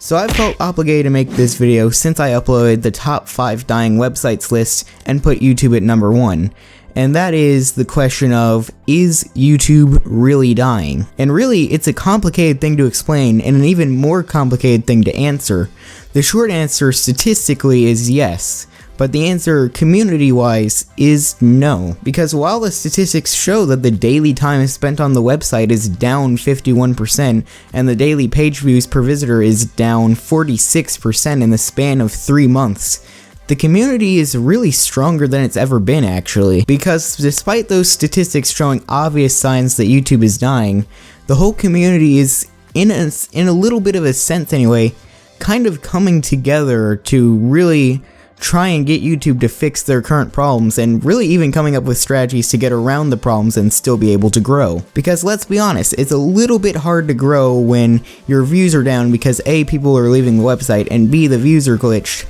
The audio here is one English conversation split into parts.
So I felt obligated to make this video since I uploaded the top 5 dying websites list and put YouTube at number 1. And that is the question of, is YouTube really dying? And really, it's a complicated thing to explain and an even more complicated thing to answer. The short answer statistically is yes. But the answer, community-wise, is no. Because while the statistics show that the daily time spent on the website is down 51%, and the daily page views per visitor is down 46% in the span of 3 months, the community is really stronger than it's ever been, actually. Because despite those statistics showing obvious signs that YouTube is dying, the whole community is, in a little bit of a sense anyway, kind of coming together to really try and get YouTube to fix their current problems, and really even coming up with strategies to get around the problems and still be able to grow. Because let's be honest, it's a little bit hard to grow when your views are down because A, people are leaving the website, and B, the views are glitched,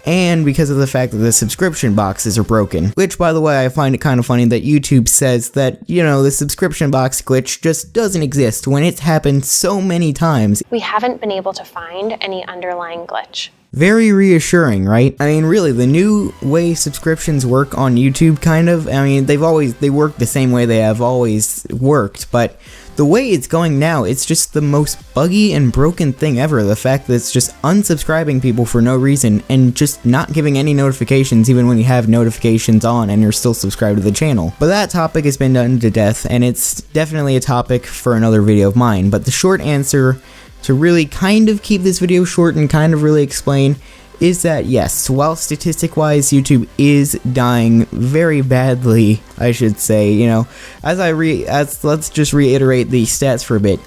and because of the fact that the subscription boxes are broken. Which, by the way, I find it kind of funny that YouTube says that, you know, the subscription box glitch just doesn't exist when it's happened so many times. We haven't been able to find any underlying glitch. Very reassuring, right? I mean, really, the new way subscriptions work on YouTube, kind of, I mean, they work the same way they have always worked, but the way it's going now, it's just the most buggy and broken thing ever. The fact that it's just unsubscribing people for no reason and just not giving any notifications even when you have notifications on and you're still subscribed to the channel. But that topic has been done to death, and it's definitely a topic for another video of mine. But the short answer, to really kind of keep this video short and kind of really explain, is that yes, while statistic-wise YouTube is dying very badly, I should say, you know, let's just reiterate the stats for a bit.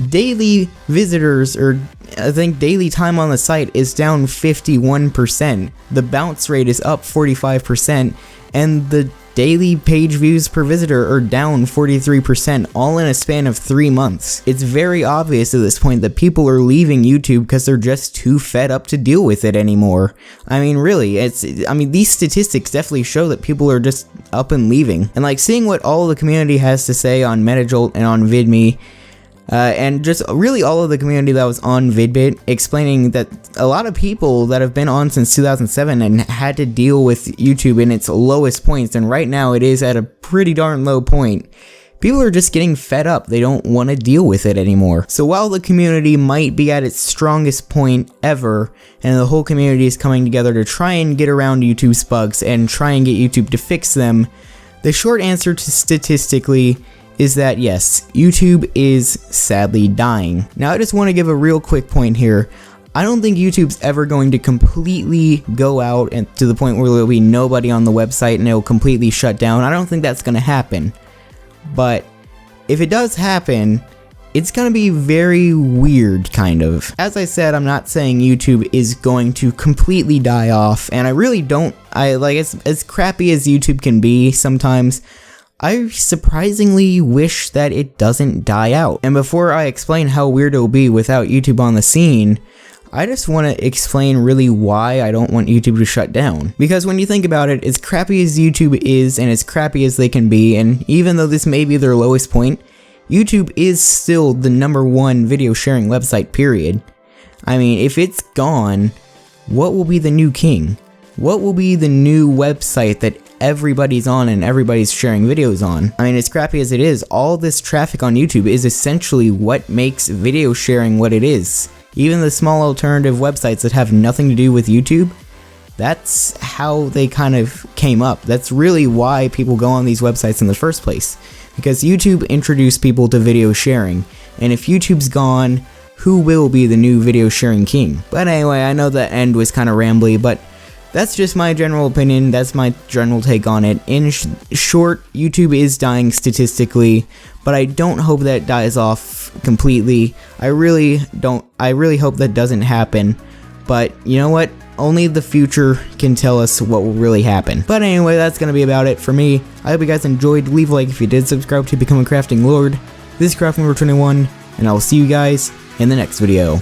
Daily visitors, or I think daily time on the site, is down 51%. The bounce rate is up 45%, and the daily page views per visitor are down 43%, all in a span of 3 months. It's very obvious at this point that people are leaving YouTube because they're just too fed up to deal with it anymore. I mean, really, these statistics definitely show that people are just up and leaving. And like, seeing what all the community has to say on Metajolt and on VidMe, and just really all of the community that was on VidBit, explaining that a lot of people that have been on since 2007 and had to deal with YouTube in its lowest points, and right now it is at a pretty darn low point, people are just getting fed up. They don't want to deal with it anymore. So while the community might be at its strongest point ever, and the whole community is coming together to try and get around YouTube's bugs and try and get YouTube to fix them, the short answer to statistically is that yes, YouTube is sadly dying. Now I just want to give a real quick point here. I don't think YouTube's ever going to completely go out and to the point where there'll be nobody on the website and it'll completely shut down. I don't think that's going to happen. But if it does happen, it's going to be very weird, kind of. As I said, I'm not saying YouTube is going to completely die off, and I really don't, as crappy as YouTube can be sometimes, I surprisingly wish that it doesn't die out. And before I explain how weird it'll be without YouTube on the scene, I just want to explain really why I don't want YouTube to shut down. Because when you think about it, as crappy as YouTube is and as crappy as they can be, and even though this may be their lowest point, YouTube is still the #1 video sharing website, period. I mean, if it's gone, what will be the new king? What will be the new website that everybody's on and everybody's sharing videos on? I mean, as crappy as it is, all this traffic on YouTube is essentially what makes video sharing what it is. Even the small alternative websites that have nothing to do with YouTube, that's how they kind of came up. That's really why people go on these websites in the first place. Because YouTube introduced people to video sharing. And if YouTube's gone, who will be the new video sharing king? But anyway, I know that end was kind of rambly, but that's just my general opinion. That's my general take on it. In short, YouTube is dying statistically, but I don't hope that it dies off completely. I really don't. I really hope that doesn't happen. But you know what? Only the future can tell us what will really happen. But anyway, that's going to be about it for me. I hope you guys enjoyed. Leave a like if you did. Subscribe to become a crafting lord. This is Crafting Number 21, and I will see you guys in the next video.